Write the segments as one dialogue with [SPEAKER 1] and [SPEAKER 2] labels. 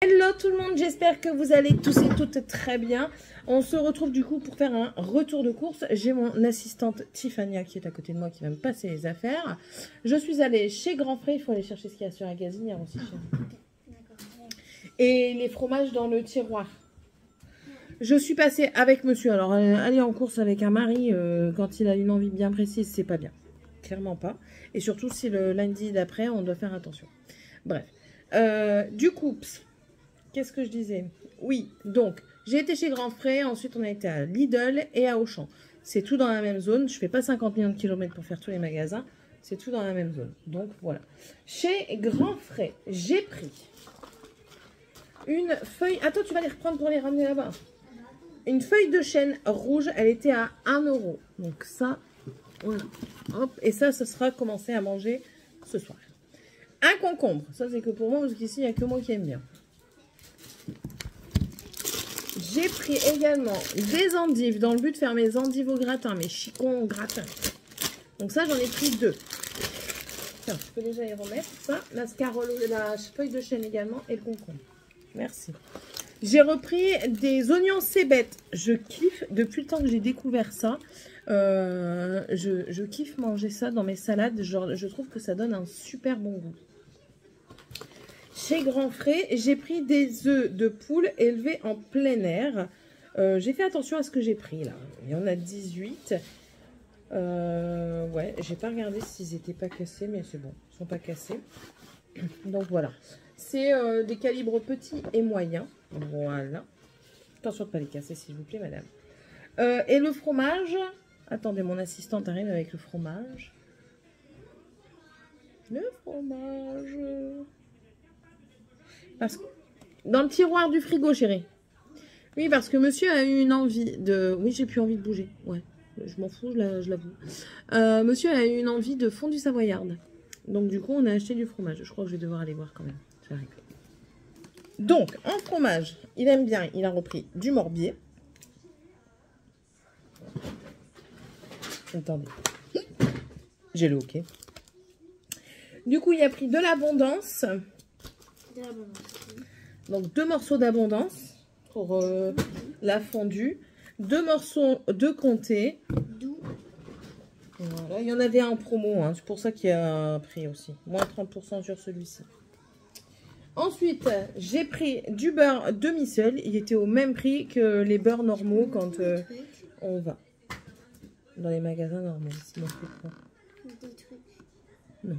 [SPEAKER 1] Hello tout le monde, j'espère que vous allez tous et toutes très bien. On se retrouve du coup pour faire un retour de course. J'ai mon assistante Tiffania qui est à côté de moi qui va me passer les affaires. Je suis allée chez Grand Frais, il faut aller chercher ce qu'il y a sur la gazinière aussi. Et les fromages dans le tiroir. Je suis passée avec monsieur. Alors aller en course avec un mari quand il a une envie bien précise, c'est pas bien. Clairement pas. Et surtout si le lundi d'après, on doit faire attention. Bref. Du coup, qu'est-ce que je disais? Oui, donc, j'ai été chez Grand Frais, ensuite on a été à Lidl et à Auchan. C'est tout dans la même zone, je fais pas 50 millions de kilomètres pour faire tous les magasins, c'est tout dans la même zone. Donc voilà. Chez Grand Frais, j'ai pris une feuille... Attends, tu vas les reprendre pour les ramener là-bas. Une feuille de chêne rouge, elle était à 1 €. Donc ça, voilà. Hop, et ça, ce sera commencé à manger ce soir. Un concombre, ça c'est que pour moi, parce qu'ici, il n'y a que moi qui aime bien. J'ai pris également des endives dans le but de faire mes endives au gratin, mes chicons au gratin. Donc ça, j'en ai pris 2. Tiens, je peux déjà y remettre. Ça, la scarole, la feuille de chêne également et le concombre. Merci. J'ai repris des oignons cébettes. Je kiffe, depuis le temps que j'ai découvert ça, je kiffe manger ça dans mes salades. Genre, je trouve que ça donne un super bon goût. Chez Grand Frais, j'ai pris des œufs de poule élevés en plein air. J'ai fait attention à ce que j'ai pris là. Il y en a 18. Ouais, j'ai pas regardé s'ils n'étaient pas cassés, mais c'est bon, ils sont pas cassés. Donc voilà. C'est des calibres petits et moyens. Voilà. Attention de ne pas les casser, s'il vous plaît, madame. Et le fromage. Attendez, mon assistante arrive avec le fromage. Le fromage. Parce que dans le tiroir du frigo, chérie. Oui, parce que monsieur a eu une envie de... Oui, j'ai plus envie de bouger. Ouais, je m'en fous, je l'avoue. Monsieur a eu une envie de fondue savoyarde. Donc, du coup, on a acheté du fromage. Je crois que je vais devoir aller voir quand même. J'arrive. Donc, en fromage, il aime bien. Il a repris du Morbier. Attendez. J'ai le hockey. Du coup, il a pris de l'abondance. Donc 2 morceaux d'abondance pour la fondue, 2 morceaux de comté. Voilà, il y en avait un en promo, hein, c'est pour ça qu'il y a un prix aussi, moins 30% sur celui-ci. Ensuite, j'ai pris du beurre demi-sel, il était au même prix que les beurres normaux quand on va dans les magasins normaux. Sinon, non.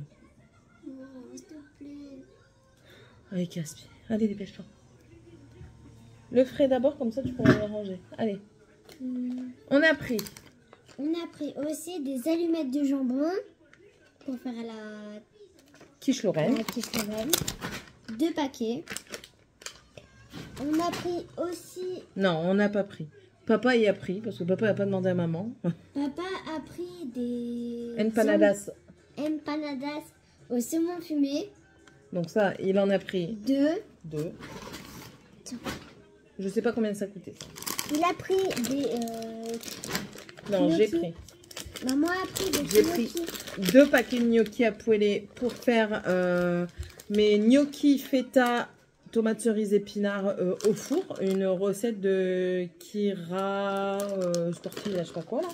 [SPEAKER 1] Allez, casse-pied. Allez, dépêche-toi. Le frais d'abord, comme ça tu pourras le ranger. Allez. On a pris
[SPEAKER 2] aussi des allumettes de jambon pour faire la
[SPEAKER 1] quiche Lorraine.
[SPEAKER 2] 2 paquets. On a pris aussi...
[SPEAKER 1] Non, on n'a pas pris. Papa y a pris, parce que papa n'a pas demandé à maman.
[SPEAKER 2] Papa a pris des...
[SPEAKER 1] Empanadas
[SPEAKER 2] au saumon fumé.
[SPEAKER 1] Donc ça, il en a pris
[SPEAKER 2] 2.
[SPEAKER 1] Je sais pas combien ça coûtait.
[SPEAKER 2] Il a pris des...
[SPEAKER 1] Non, j'ai pris.
[SPEAKER 2] Maman a pris des
[SPEAKER 1] J'ai pris 2 paquets de gnocchis à poêler pour faire mes gnocchis feta, tomates cerises épinards au four. Une recette de Kira sportive, là, je sais pas quoi là.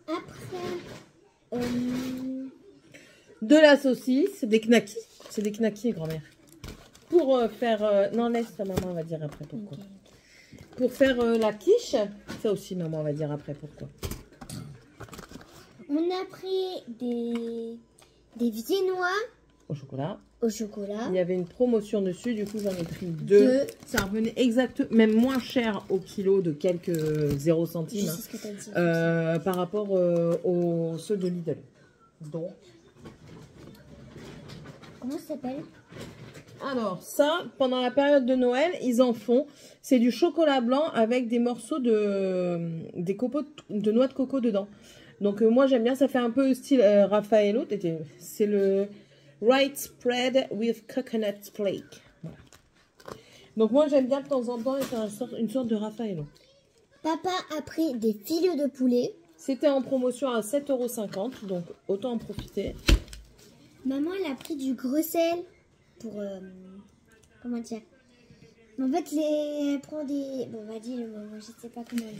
[SPEAKER 2] Après...
[SPEAKER 1] de la saucisse, des knackis. C'est des knackis, grand-mère. Pour faire... non, laisse ta maman, va dire après pourquoi. Okay. Pour faire la quiche, ça aussi, maman va dire après pourquoi.
[SPEAKER 2] On a pris des viennois.
[SPEAKER 1] Au chocolat.
[SPEAKER 2] Il
[SPEAKER 1] y avait une promotion dessus, du coup j'en ai pris 2. Ça revenait exactement, même moins cher au kilo de quelques 0 centimes par rapport aux ceux de Lidl. Donc...
[SPEAKER 2] Comment ça s'appelle?
[SPEAKER 1] Alors ça, pendant la période de Noël, ils en font. C'est du chocolat blanc avec des morceaux de noix de coco dedans. Donc moi j'aime bien, ça fait un peu style Raffaello. C'est le White Spread with Coconut Flake. Voilà. Donc moi j'aime bien de temps en temps faire une sorte de Raffaello.
[SPEAKER 2] Papa a pris des filets de poulet.
[SPEAKER 1] C'était en promotion à 7,50 €, donc autant en profiter.
[SPEAKER 2] Maman elle a pris du gros sel pour comment dire. En fait, elle prend des... Bon, on va dire, je sais pas comment dire.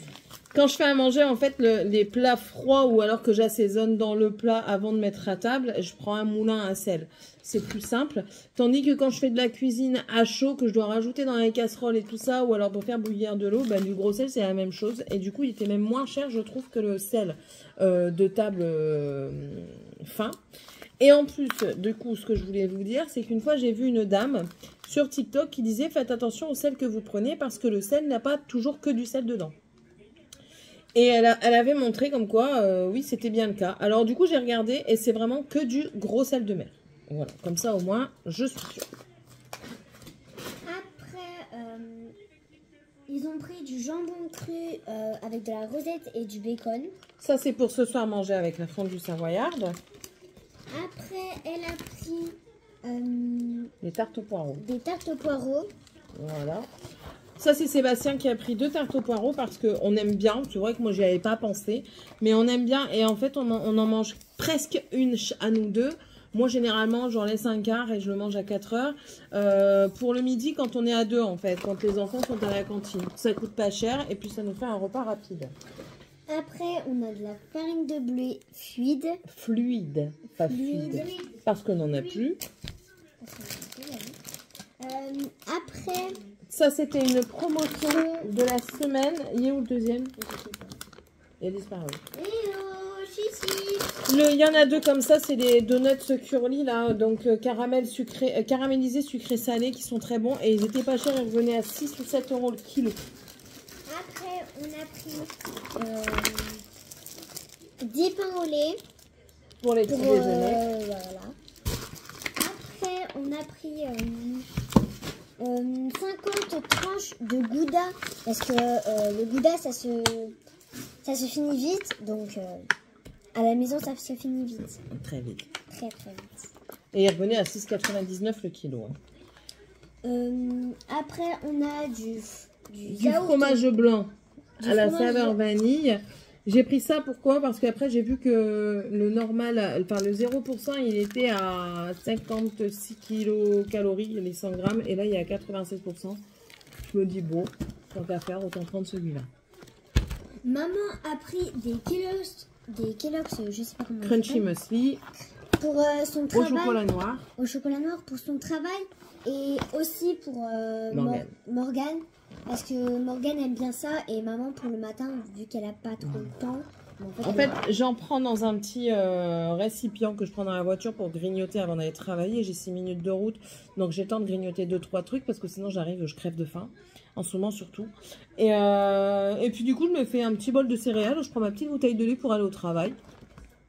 [SPEAKER 1] Quand je fais à manger, en fait, les plats froids ou alors que j'assaisonne dans le plat avant de mettre à table, je prends un moulin à sel. C'est plus simple. Tandis que quand je fais de la cuisine à chaud, que je dois rajouter dans les casseroles et tout ça, ou alors pour faire bouillir de l'eau, bah, du gros sel, c'est la même chose. Et du coup, il était même moins cher, je trouve, que le sel de table fin. Et en plus, du coup, ce que je voulais vous dire, c'est qu'une fois, j'ai vu une dame sur TikTok qui disait « Faites attention au sel que vous prenez parce que le sel n'a pas toujours que du sel dedans. » Et elle avait montré comme quoi, oui, c'était bien le cas. Alors, du coup, j'ai regardé et c'est vraiment que du gros sel de mer. Voilà, comme ça, au moins, je suis sûre.
[SPEAKER 2] Après, ils ont pris du jambon cru avec de la rosette et du bacon.
[SPEAKER 1] Ça, c'est pour ce soir manger avec la fondue savoyarde.
[SPEAKER 2] Après, elle a pris
[SPEAKER 1] Les tartes aux poireaux.
[SPEAKER 2] des tartes aux poireaux.
[SPEAKER 1] Voilà. Ça, c'est Sébastien qui a pris 2 tartes aux poireaux parce qu'on aime bien. C'est vrai que moi, j'y avais pas pensé. Mais on aime bien. Et en fait, on en mange presque une à nous deux. Moi, généralement, j'en laisse un quart et je le mange à 4 heures. Pour le midi, quand on est à 2, en fait. Quand les enfants sont à la cantine. Ça coûte pas cher. Et puis, ça nous fait un repas rapide.
[SPEAKER 2] Après, on a de la farine de blé fluide.
[SPEAKER 1] Fluide. Pas fluide. Parce qu'on n'en a plus.
[SPEAKER 2] Après...
[SPEAKER 1] Ça, c'était une promotion de la semaine. Il est où le deuxième? Il a disparu. Il y en a 2 comme ça, c'est les donuts curly là, donc caramel sucré, caramélisé sucré salé qui sont très bons et ils étaient pas chers, ils revenaient à 6 ou 7 € le kilo.
[SPEAKER 2] Après, on a pris 10 pains au lait.
[SPEAKER 1] Pour les petits déjeuners.
[SPEAKER 2] Voilà. Après, on a pris 50 tranches de gouda parce que le gouda ça se finit vite, donc à la maison ça se finit vite.
[SPEAKER 1] Très vite.
[SPEAKER 2] Très très vite.
[SPEAKER 1] Et il revenait à 6,99 le kilo.
[SPEAKER 2] Après on a du
[SPEAKER 1] fromage blanc à la saveur vanille. J'ai pris ça pourquoi? Parce qu'après j'ai vu que le normal, enfin le 0%, il était à 56 kilocalories, les 100 grammes, et là il est à 87%. Je me dis bon, tant qu'à faire, autant prendre celui-là.
[SPEAKER 2] Maman a pris des Kellogg's, je sais pas comment.
[SPEAKER 1] Crunchy Muesli.
[SPEAKER 2] Pour son travail.
[SPEAKER 1] Au chocolat noir.
[SPEAKER 2] Au chocolat noir pour son travail et aussi pour Morgane. Parce que Morgane aime bien ça et maman pour le matin, vu qu'elle a pas trop le temps.
[SPEAKER 1] En fait, j'en prends dans un petit récipient que je prends dans la voiture pour grignoter avant d'aller travailler. J'ai 6 minutes de route, donc j'ai le temps de grignoter 2-3 trucs parce que sinon j'arrive, je crève de faim. En ce moment surtout. Et puis du coup, je me fais un petit bol de céréales. Je prends ma petite bouteille de lait pour aller au travail.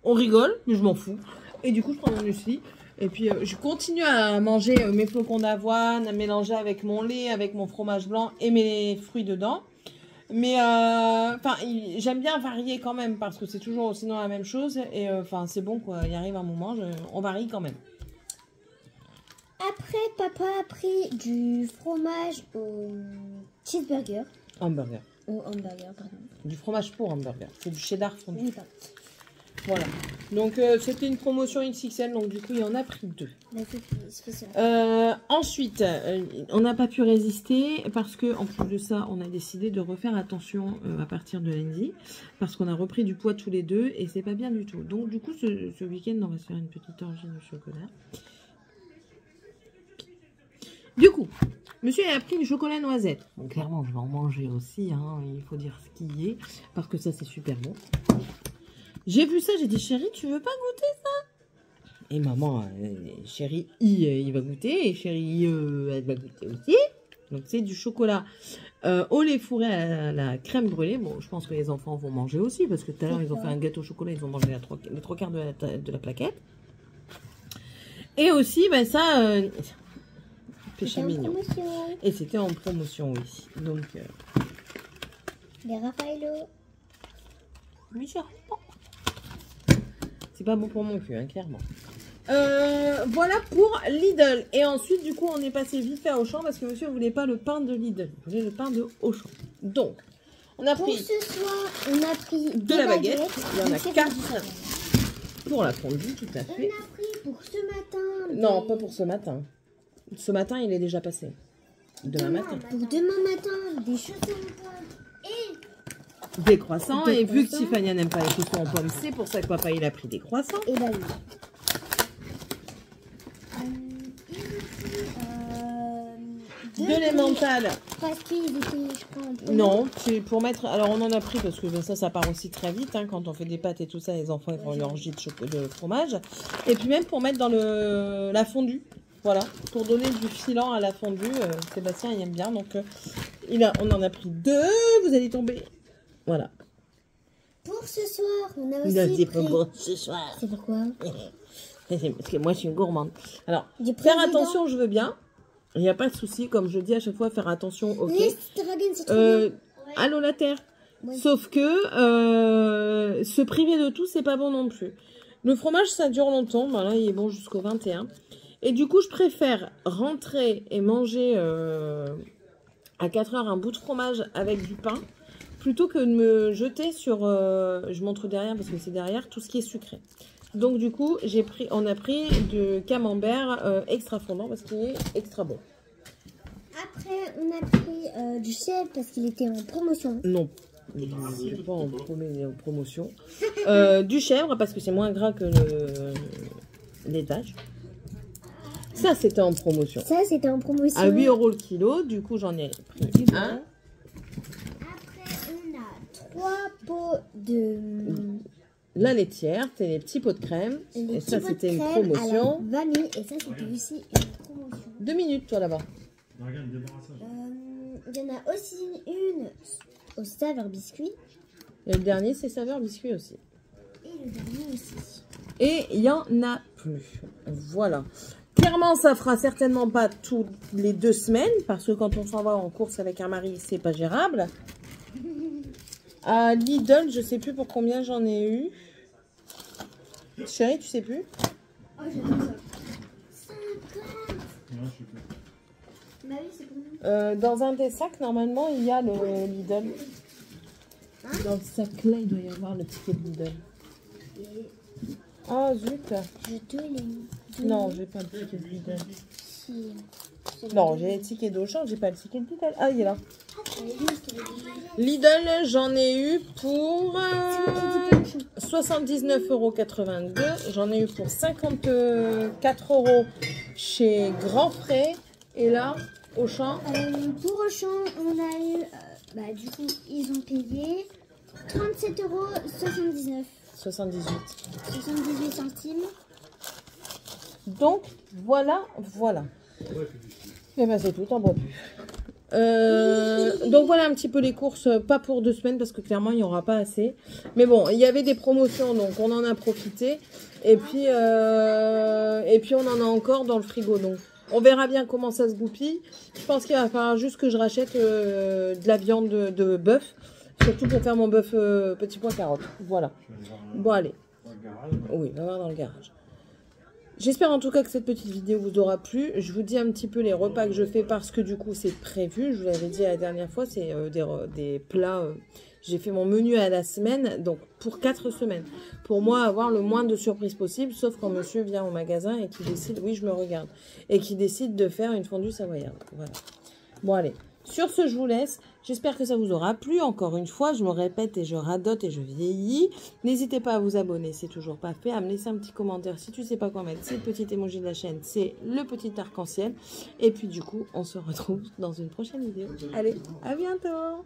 [SPEAKER 1] On rigole, mais je m'en fous. Et du coup, je prends mon muesli. Et puis, je continue à manger mes flocons d'avoine, à mélanger avec mon lait, avec mon fromage blanc et mes fruits dedans. Mais, j'aime bien varier quand même parce que c'est toujours sinon la même chose. Et, c'est bon, quoi. Il arrive un moment, on varie quand même.
[SPEAKER 2] Après, papa a pris du fromage au cheeseburger.
[SPEAKER 1] Hamburger.
[SPEAKER 2] Au hamburger, pardon.
[SPEAKER 1] Du fromage pour hamburger. C'est du cheddar fondu.
[SPEAKER 2] Oui, pardon.
[SPEAKER 1] Voilà. Donc, c'était une promotion XXL. Donc, du coup, il en a pris 2. Ensuite, on n'a pas pu résister parce que, en plus de ça, on a décidé de refaire attention à partir de lundi. Parce qu'on a repris du poids tous les deux et c'est pas bien du tout. Donc, du coup, ce week-end, on va se faire une petite orgie de chocolat. Du coup, monsieur a pris du chocolat noisette. Bon, clairement, je vais en manger aussi, hein, il faut dire ce qu'il y est, parce que ça, c'est super bon. J'ai vu ça, j'ai dit, chérie, tu veux pas goûter ça? Et maman, chérie, il va goûter, et chérie, elle va goûter aussi. Donc, c'est du chocolat au lait fourré à la crème brûlée. Bon, je pense que les enfants vont manger aussi, parce que tout à l'heure, ils ont fait un gâteau au chocolat, ils ont mangé les 3/4 de la plaquette. Et aussi, ben ça... péché mignon. Et c'était en promotion, oui. Donc,
[SPEAKER 2] les Raffaello.
[SPEAKER 1] C'est pas bon pour mon cul, hein, clairement. Voilà pour Lidl. Et ensuite, du coup, on est passé vite fait à Auchan parce que monsieur ne voulait pas le pain de Lidl. Il voulait le pain de Auchan. Donc, on a pris...
[SPEAKER 2] Pour ce soir, on a pris
[SPEAKER 1] de la baguette. Il y en a 4 pour la fondue, tout à fait.
[SPEAKER 2] On a pris pour ce matin...
[SPEAKER 1] Non, pas pour ce matin. Ce matin, il est déjà passé. Demain matin.
[SPEAKER 2] Pour demain matin, des chaussons en pomme et
[SPEAKER 1] des croissants. Et vu que Tiffany n'aime pas les chaussons en pomme, c'est pour ça que papa il a pris des croissants.
[SPEAKER 2] Et bah oui.
[SPEAKER 1] De l'emmental.
[SPEAKER 2] Parce qu'ils étaient, je crois, en pomme.
[SPEAKER 1] Non, c'est pour mettre... Alors, on en a pris parce que ça part aussi très vite. Hein, quand on fait des pâtes et tout ça, les enfants, ils font leur jus de fromage. Et puis même pour mettre dans la fondue. Voilà, pour donner du filant à la fondue. Sébastien, il aime bien. Donc, on en a pris 2. Vous allez tomber. Voilà.
[SPEAKER 2] Pour ce soir, on a aussi pris...
[SPEAKER 1] Pour ce soir.
[SPEAKER 2] C'est pourquoi?
[SPEAKER 1] Parce que moi, je suis une gourmande. Alors, faire attention, je veux bien. Il n'y a pas de souci, comme je dis à chaque fois, faire attention, ok.
[SPEAKER 2] Oui, Dragon, c'est trop bien.
[SPEAKER 1] Allô la terre. Oui. Sauf que se priver de tout, c'est pas bon non plus. Le fromage, ça dure longtemps. Ben là, il est bon jusqu'au 21. Et du coup, je préfère rentrer et manger à 4 heures un bout de fromage avec du pain, plutôt que de me jeter sur... je montre derrière parce que c'est derrière, tout ce qui est sucré. Donc du coup, on a pris du camembert extra fondant parce qu'il est extra bon.
[SPEAKER 2] Après, on a pris du chèvre parce qu'il était en promotion.
[SPEAKER 1] Non, il n'est pas en promotion. Du chèvre parce que c'est moins gras que le laitage. Ça, c'était en promotion.
[SPEAKER 2] Ça, c'était en promotion.
[SPEAKER 1] À 8 € le kilo, du coup, j'en ai pris un.
[SPEAKER 2] Après, on a 3 pots de...
[SPEAKER 1] La laitière, c'est les petits pots de crème. Et ça, c'était une promotion.
[SPEAKER 2] Vanille, et ça, c'était aussi une promotion.
[SPEAKER 1] 2 minutes, toi, là-bas.
[SPEAKER 2] Il y en a aussi une au saveur biscuit.
[SPEAKER 1] Et le dernier, c'est saveur biscuit aussi.
[SPEAKER 2] Et le dernier aussi.
[SPEAKER 1] Et il n'y en a plus. Voilà. Clairement, ça fera certainement pas toutes les 2 semaines. Parce que quand on s'en va en course avec un mari, c'est pas gérable. À Lidl, je sais plus pour combien j'en ai eu. Chérie, tu sais plus?
[SPEAKER 2] Oh, j'adore ça. 50. Bah oui, c'est combien?
[SPEAKER 1] Dans un des sacs, normalement, il y a le Lidl. Hein? Dans le sac là, il doit y avoir le ticket de Lidl. Oh zut.
[SPEAKER 2] Je te l'ai mis.
[SPEAKER 1] Non, j'ai pas le ticket de Lidl.
[SPEAKER 2] Si.
[SPEAKER 1] Non, j'ai le ticket d'Auchan, j'ai pas le ticket de Lidl. Ah, il est là. Lidl, j'en ai eu pour 79,82 €. J'en ai eu pour 54 € chez Grand Frais. Et là, Auchan.
[SPEAKER 2] Pour Auchan, on a eu, du coup, ils ont payé 37,79 €. 78 centimes.
[SPEAKER 1] Donc, voilà. Et ben c'est tout, t'en bois plus. Donc voilà un petit peu les courses, pas pour 2 semaines parce que clairement il n'y aura pas assez. Mais bon, il y avait des promotions donc on en a profité. Et puis on en a encore dans le frigo. Donc on verra bien comment ça se goupille. Je pense qu'il va falloir juste que je rachète de la viande de bœuf. Surtout pour faire mon bœuf petit pois carotte. Voilà. Bon allez. Oui, on va voir dans le garage. J'espère en tout cas que cette petite vidéo vous aura plu. Je vous dis un petit peu les repas que je fais parce que du coup c'est prévu. Je vous l'avais dit la dernière fois, c'est des plats. J'ai fait mon menu à la semaine, donc pour 4 semaines. Pour moi, avoir le moins de surprises possible, sauf quand monsieur vient au magasin et qui décide, oui je me regarde, et qui décide de faire une fondue savoyarde. Voilà. Bon allez. Sur ce, je vous laisse. J'espère que ça vous aura plu. Encore une fois, je me répète et je radote et je vieillis. N'hésitez pas à vous abonner, c'est toujours pas fait. À me laisser un petit commentaire si tu sais pas quoi mettre. C'est le petit emoji de la chaîne, c'est le petit arc-en-ciel. Et puis du coup, on se retrouve dans une prochaine vidéo. Allez, à bientôt!